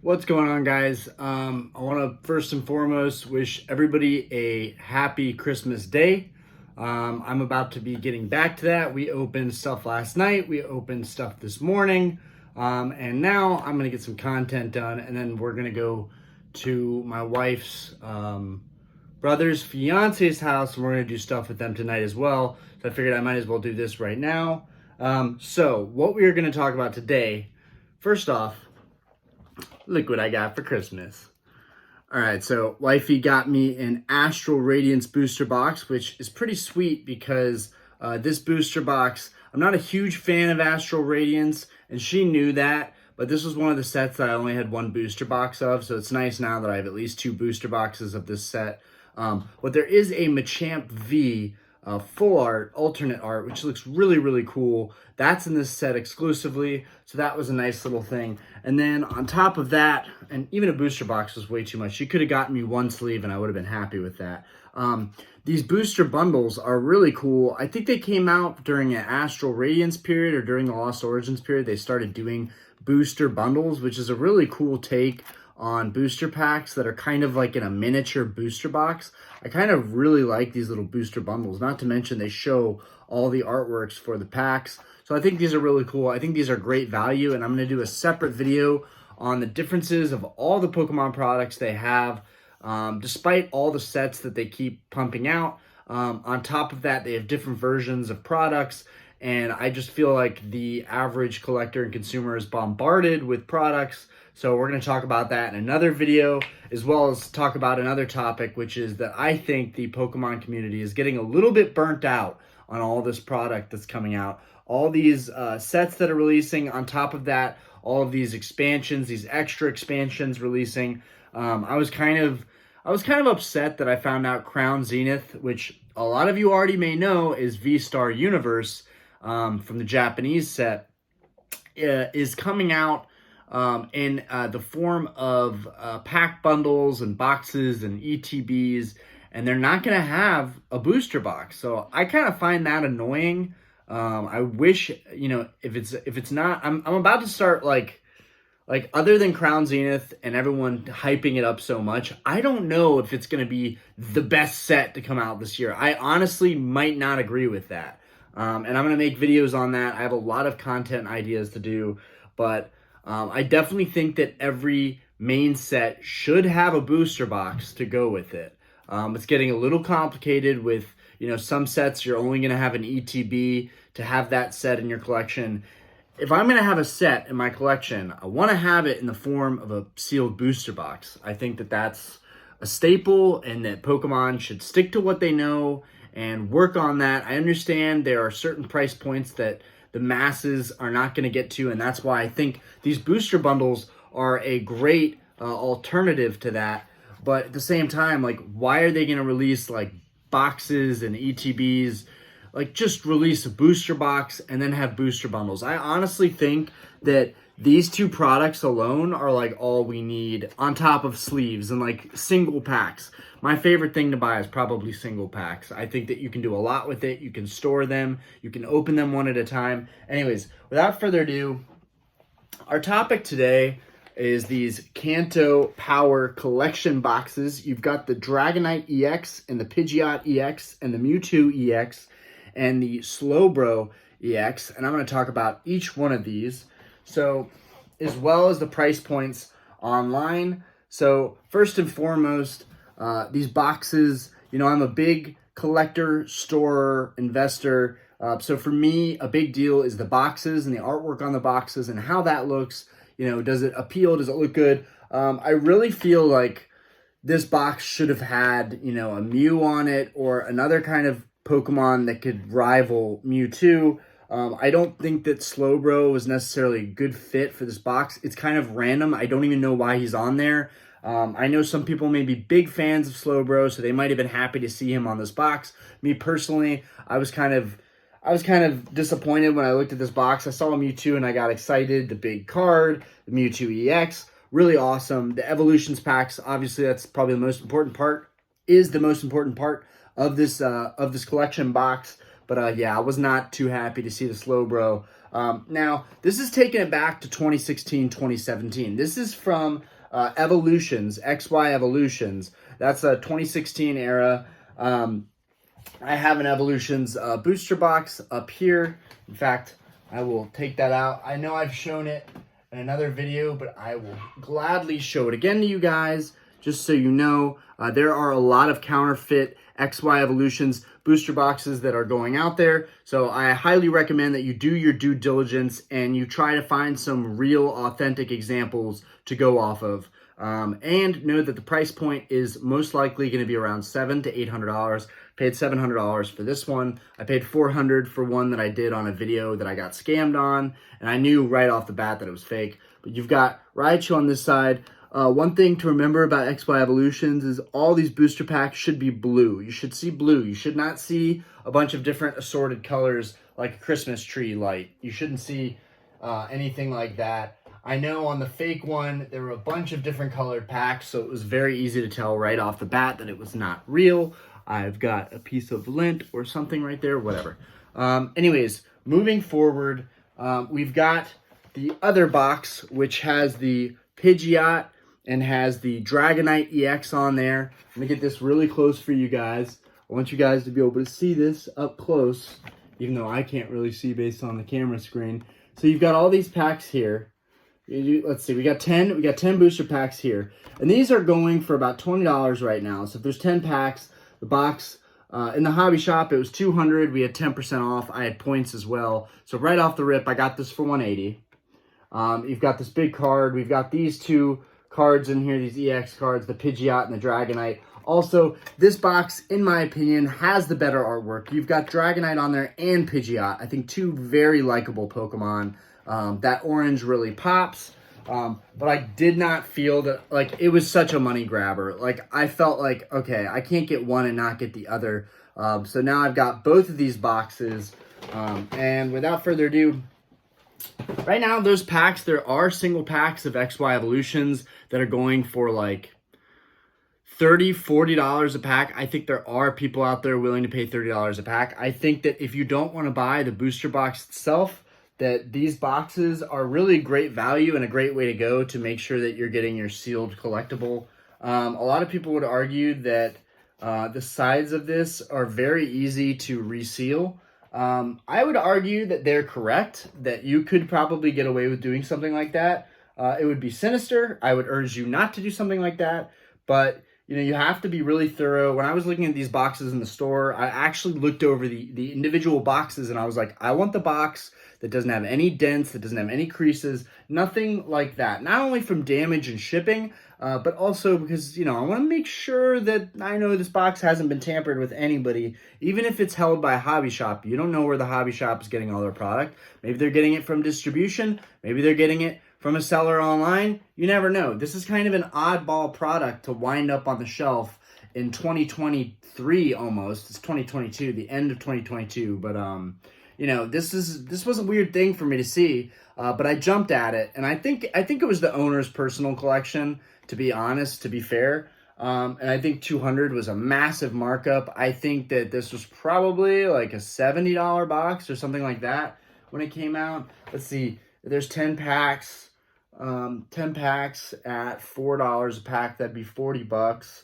What's going on, guys? I want to first and foremost wish everybody a happy Christmas day. I'm about to be getting back to that. We opened stuff last night, we opened stuff this morning, and now I'm going to get some content done, and then we're going to go to my wife's brother's fiance's house, and we're going to do stuff with them tonight as well. So I figured I might as well do this right now. So, what we are going to talk about today, first off, look what I got for Christmas. All right, so wifey got me an Astral Radiance booster box, which is pretty sweet because this booster box, I'm not a huge fan of Astral Radiance, and she knew that, but this was one of the sets that I only had one booster box of, so it's nice now that I have at least two booster boxes of this set. But there is a Machamp V full art, alternate art, which looks really, really cool. That's in this set exclusively, so that was a nice little thing. And then on top of that, and even a booster box was way too much. She could have gotten me one sleeve and I would have been happy with that. These booster bundles are really cool. I think they came out during an Astral Radiance period or during the Lost Origins period. They started doing booster bundles, which is a really cool take on booster packs that are kind of like in a miniature booster box. I kind of really like these little booster bundles, not to mention they show all the artworks for the packs. So I think these are really cool. I think these are great value, and I'm going to do a separate video on the differences of all the Pokemon products they have, despite all the sets that they keep pumping out. On top of that, they have different versions of products, and I just feel like the average collector and consumer is bombarded with products. So we're going to talk about that in another video, as well as talk about another topic, which is that I think the Pokemon community is getting a little bit burnt out on all this product that's coming out. All these sets that are releasing, on top of that, all of these expansions, these extra expansions releasing. I was kind of upset that I found out Crown Zenith, which a lot of you already may know is V-Star Universe from the Japanese set, is coming out in the form of pack bundles and boxes and ETBs, and they're not going to have a booster box. So I kind of find that annoying. I wish, if it's not, I'm about to start like other than Crown Zenith and everyone hyping it up so much, I don't know if it's going to be the best set to come out this year. I honestly might not agree with that. And I'm going to make videos on that. I have a lot of content ideas to do, but I definitely think that every main set should have a booster box to go with it. It's getting a little complicated with, some sets you're only going to have an ETB to have that set in your collection. If I'm going to have a set in my collection, I want to have it in the form of a sealed booster box. I think that that's a staple and that Pokemon should stick to what they know and work on that. I understand there are certain price points that the masses are not going to get to, and that's why I think these booster bundles are a great alternative to that. But at the same time, why are they going to release boxes and ETBs? Just release a booster box and then have booster bundles. I honestly think that these two products alone are all we need, on top of sleeves and single packs. My favorite thing to buy is probably single packs. I think that you can do a lot with it. You can store them. You can open them one at a time. Anyways, without further ado, our topic today is these Kanto Power Collection boxes. You've got the Dragonite EX and the Pidgeot EX and the Mewtwo EX and the Slowbro EX, and I'm going to talk about each one of these. So, as well as the price points online. So, first and foremost, these boxes, I'm a big collector, storer, investor. So for me, a big deal is the boxes and the artwork on the boxes and how that looks. Does it appeal? Does it look good? I really feel like this box should have had, a Mew on it or another kind of Pokemon that could rival Mewtwo. I don't think that Slowbro was necessarily a good fit for this box. It's kind of random. I don't even know why he's on there. I know some people may be big fans of Slowbro, so they might have been happy to see him on this box. Me personally, I was kind of disappointed when I looked at this box. I saw Mewtwo and I got excited. The big card, the Mewtwo EX, really awesome. The Evolutions packs, obviously that's probably the most important part, of this collection box. But yeah, I was not too happy to see the Slowbro Now, this is taking it back to 2016, 2017. This is from Evolutions, XY Evolutions. That's a 2016 era. I have an Evolutions booster box up here. In fact, I will take that out. I know I've shown it in another video, but I will gladly show it again to you guys, just so you know. There are a lot of counterfeit XY Evolutions booster boxes that are going out there, so I highly recommend that you do your due diligence and you try to find some real authentic examples to go off of. And know that the price point is most likely going to be around $700 to $800. Paid $700 for this one. I paid $400 for one that I did on a video that I got scammed on, and I knew right off the bat that it was fake. But you've got Raichu on this side. One thing to remember about XY Evolutions is all these booster packs should be blue. You should see blue. You should not see a bunch of different assorted colors like a Christmas tree light. You shouldn't see anything like that. I know on the fake one, there were a bunch of different colored packs, so it was very easy to tell right off the bat that it was not real. I've got a piece of lint or something right there, whatever. Anyways, moving forward, we've got the other box, which has the Pidgeot and has the Dragonite EX on there. I'm going to get this really close for you guys. I want you guys to be able to see this up close, even though I can't really see based on the camera screen. So you've got all these packs here. Let's see, we got 10 booster packs here. And these are going for about $20 right now. So if there's 10 packs, the box in the hobby shop, it was $200. We had 10% off. I had points as well. So right off the rip, I got this for $180. You've got this big card. We've got these two cards in here, these EX cards, the Pidgeot and the Dragonite. Also, this box, in my opinion, has the better artwork. You've got Dragonite on there and Pidgeot. I think two very likable Pokemon. That orange really pops. But I did not feel that, like, it was such a money grabber. Like, I felt like, okay, I can't get one and not get the other. So now I've got both of these boxes. And without further ado, right now, those packs, there are single packs of XY Evolutions that are going for like $30, $40 a pack. I think there are people out there willing to pay $30 a pack. I think that if you don't want to buy the booster box itself, that these boxes are really great value and a great way to go to make sure that you're getting your sealed collectible. A lot of people would argue that the sides of this are very easy to reseal. I would argue that they're correct, that you could probably get away with doing something like that. It would be sinister. I would urge you not to do something like that, but you know, you have to be really thorough. When I was looking at these boxes in the store, I actually looked over the individual boxes and I was like, I want the box that doesn't have any dents, that doesn't have any creases, nothing like that. Not only from damage and shipping, but also because, you know, I want to make sure that I know this box hasn't been tampered with anybody, even if it's held by a hobby shop. You don't know where the hobby shop is getting all their product. Maybe they're getting it from distribution. Maybe they're getting it from a seller online. You never know. This is kind of an oddball product to wind up on the shelf in 2023 almost. It's 2022, the end of 2022. But, you know, this was a weird thing for me to see, but I jumped at it. And I think it was the owner's personal collection, to be honest, to be fair. And I think 200 was a massive markup. I think that this was probably like a $70 box or something like that when it came out. Let's see. There's 10 packs. 10 packs at $4 a pack, that'd be $40.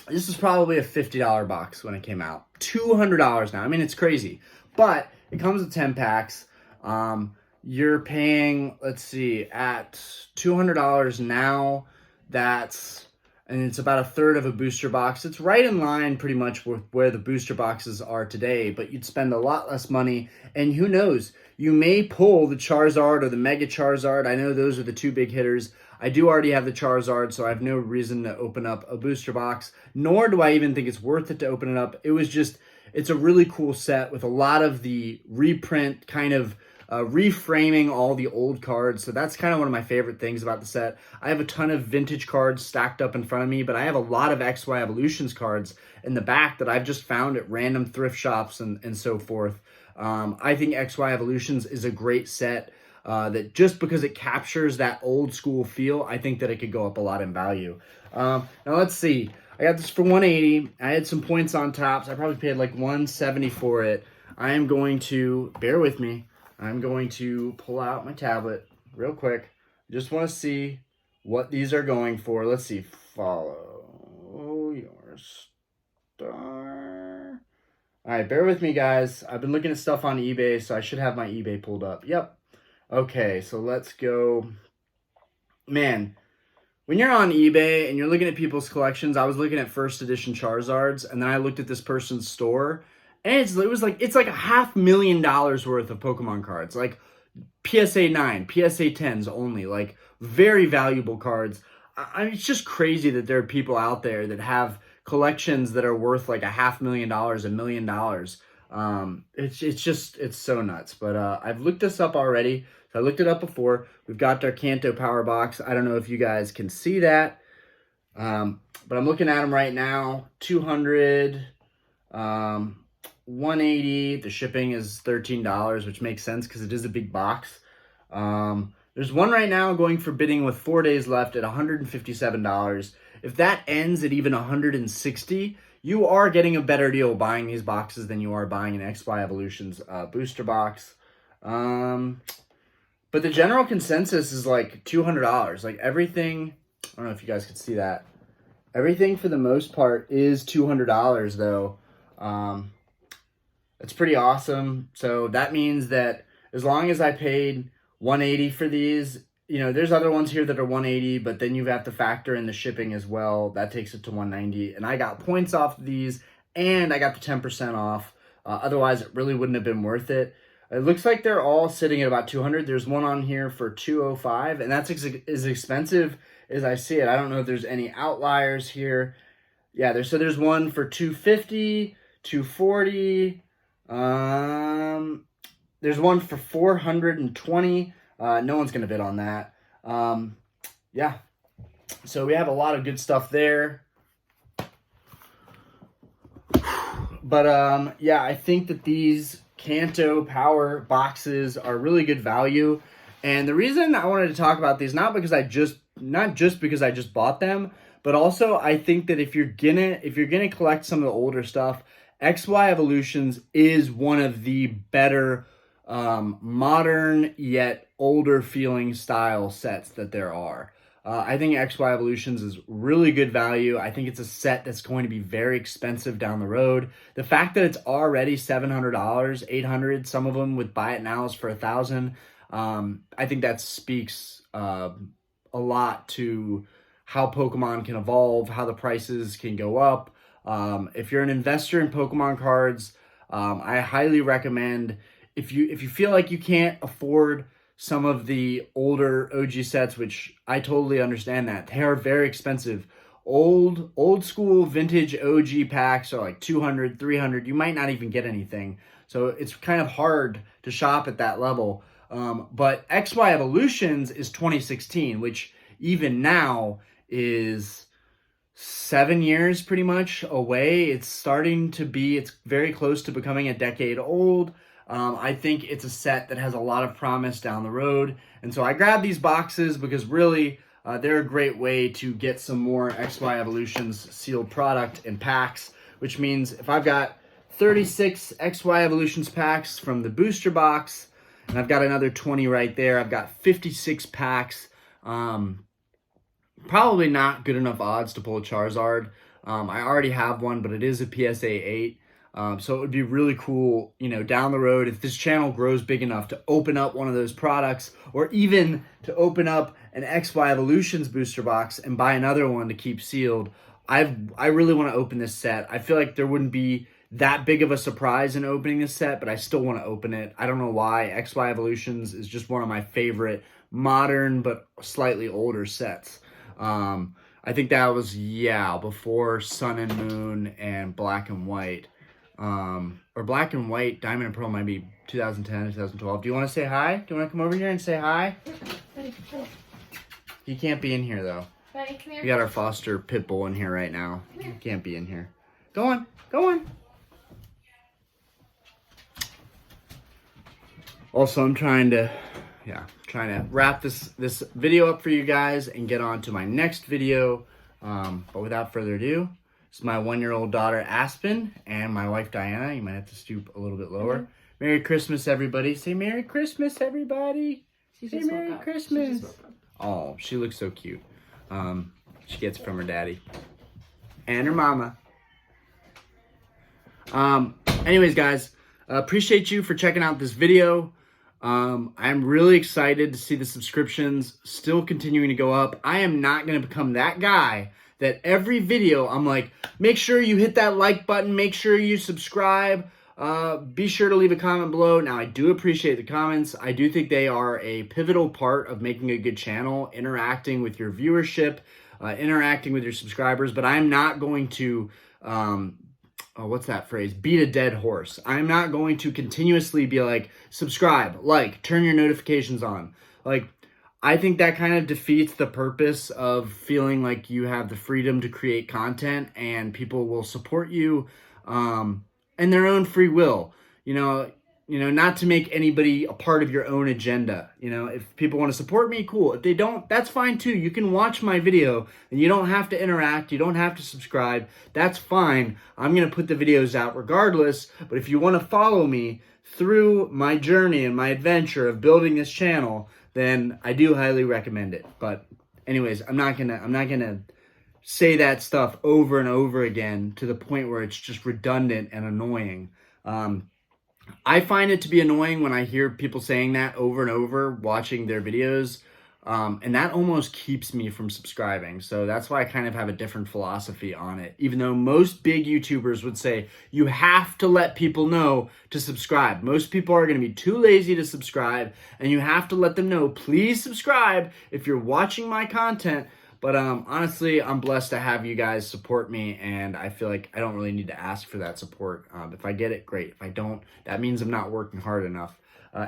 This is probably a $50 box when it came out. $200 now. I mean, it's crazy, but it comes with 10 packs. You're paying, let's see, at $200 now. And it's about a third of a booster box. It's right in line pretty much with where the booster boxes are today, but you'd spend a lot less money. And who knows, you may pull the Charizard or the Mega Charizard. I know those are the two big hitters. I do already have the Charizard, so I have no reason to open up a booster box, nor do I even think it's worth it to open it up. It was just, it's a really cool set with a lot of the reprint kind of reframing all the old cards. So that's kind of one of my favorite things about the set. I have a ton of vintage cards stacked up in front of me, but I have a lot of XY Evolutions cards in the back that I've just found at random thrift shops and so forth. I think XY Evolutions is a great set that just because it captures that old school feel, I think that it could go up a lot in value. Now let's see. I got this for $180. I had some points on top, so I probably paid like $170 for it. I am going to, bear with me, I'm going to pull out my tablet real quick. Just want to see what these are going for. Let's see. Follow your star. All right, bear with me, guys. I've been looking at stuff on eBay, so I should have my eBay pulled up. Yep. Okay, so let's go. Man, when you're on eBay and you're looking at people's collections, I was looking at first edition Charizards, and then I looked at this person's store, and it's like $500,000 worth of Pokemon cards, like PSA 9, PSA 10s only, like very valuable cards. It's just crazy that there are people out there that have collections that are worth like $500,000, $1 million. It's so nuts. But I've looked this up already. So I looked it up before. We've got our Kanto Power Box. I don't know if you guys can see that. But I'm looking at them right now. 200, 180. The shipping is $13, which makes sense because it is a big box. There's one right now going for bidding with 4 days left at $157. If that ends at even $160, you are getting a better deal buying these boxes than you are buying an XY Evolution's booster box. But the general consensus is like $200. Like everything, I don't know if you guys could see that. Everything for the most part is $200 though. It's pretty awesome. So that means that as long as I paid $180 for these, you know, there's other ones here that are $180, but then you have to factor in the shipping as well. That takes it to $190. And I got points off of these and I got the 10% off. Otherwise, it really wouldn't have been worth it. It looks like they're all sitting at about $200. There's one on here for $205, and that's as expensive as I see it. I don't know if there's any outliers here. Yeah, there's one for $250, $240. There's one for $420. No one's gonna bid on that. Yeah. So we have a lot of good stuff there. But yeah, I think that these Kanto Power Boxes are really good value. And the reason I wanted to talk about these, not just because I just bought them, but also I think that if you're gonna collect some of the older stuff, XY Evolutions is one of the better modern yet older feeling style sets that there are. I think XY Evolutions is really good value. I think it's a set that's going to be very expensive down the road. The fact that it's already $700, $800, some of them with buy it nows for $1,000, I think that speaks a lot to how Pokemon can evolve, how the prices can go up. If you're an investor in Pokemon cards, I highly recommend, if you feel like you can't afford some of the older OG sets, which I totally understand that. They are very expensive. Old school vintage OG packs are like $200, $300. You might not even get anything. So it's kind of hard to shop at that level. But XY Evolutions is 2016, which even now is 7 years pretty much away. It's very close to becoming a decade old. I think it's a set that has a lot of promise down the road. And so I grabbed these boxes because really they're a great way to get some more XY Evolutions sealed product in packs, which means if I've got 36 XY Evolutions packs from the booster box, and I've got another 20 right there, I've got 56 packs. Probably not good enough odds to pull a Charizard. I already have one, but it is a PSA 8. So it would be really cool, you know, down the road, if this channel grows big enough to open up one of those products, or even to open up an XY Evolutions booster box and buy another one to keep sealed. I really want to open this set. I feel like there wouldn't be that big of a surprise in opening this set, but I still want to open it. I don't know why. XY Evolutions is just one of my favorite modern but slightly older sets. I think that was, before Sun and Moon and Black and White. Or Black and White, Diamond and Pearl might be 2010, 2012. Do you want to say hi? Do you want to come over here and say hi? He can't be in here, though. Buddy, come here. We got our foster pit bull in here right now. He can't be in here. Go on. Go on. Also, I'm trying to wrap this video up for you guys and get on to my next video. But without further ado, It's my 1-year-old daughter, Aspen, and my wife, Diana. You might have to stoop a little bit lower. Mm-hmm. Merry Christmas, everybody. Say Merry Christmas, everybody. Say Merry Christmas. Oh, she looks so cute. She gets it from her daddy and her mama. Anyways, guys, appreciate you for checking out this video. I'm really excited to see the subscriptions still continuing to go up. I am not going to become that guy that every video I'm like, make sure you hit that like button, make sure you subscribe, be sure to leave a comment below. Now, I do appreciate the comments. I do think they are a pivotal part of making a good channel, interacting with your viewership, interacting with your subscribers, but I'm not going to, what's that phrase? Beat a dead horse. I'm not going to continuously be like, subscribe, like, turn your notifications on. Like, I think that kind of defeats the purpose of feeling like you have the freedom to create content and people will support you in their own free will. You know, not to make anybody a part of your own agenda. You know, if people want to support me, cool. If they don't, that's fine too. You can watch my video and you don't have to interact. You don't have to subscribe. That's fine. I'm going to put the videos out regardless. But if you want to follow me through my journey and my adventure of building this channel, then I do highly recommend it. But anyways, I'm not gonna say that stuff over and over again to the point where it's just redundant and annoying. I find it to be annoying when I hear people saying that over and over watching their videos. And that almost keeps me from subscribing. So that's why I kind of have a different philosophy on it. Even though most big YouTubers would say, you have to let people know to subscribe. Most people are going to be too lazy to subscribe. And you have to let them know, please subscribe if you're watching my content. But honestly, I'm blessed to have you guys support me. And I feel like I don't really need to ask for that support. If I get it, great. If I don't, that means I'm not working hard enough.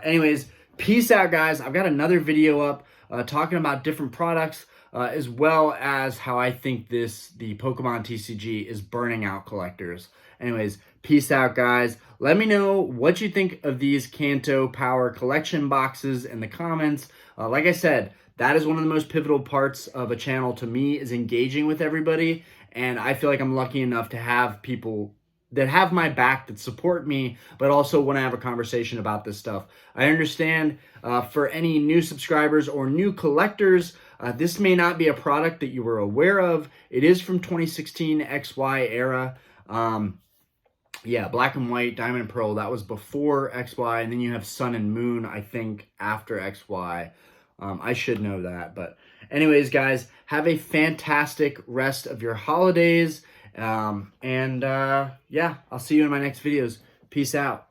Anyways, peace out, guys. I've got another video up talking about different products, as well as how I think the Pokemon TCG is burning out collectors. Anyways, peace out, guys. Let me know what you think of these Kanto Power Collection boxes in the comments. Like I said, that is one of the most pivotal parts of a channel to me, is engaging with everybody. And I feel like I'm lucky enough to have people that have my back, that support me, but also want to have a conversation about this stuff. I understand for any new subscribers or new collectors, this may not be a product that you were aware of. It is from 2016 XY era. Yeah, Black and White, Diamond and Pearl, that was before XY, and then you have Sun and Moon, I think, after XY. I should know that, but anyways, guys, have a fantastic rest of your holidays. Yeah, I'll see you in my next videos. Peace out.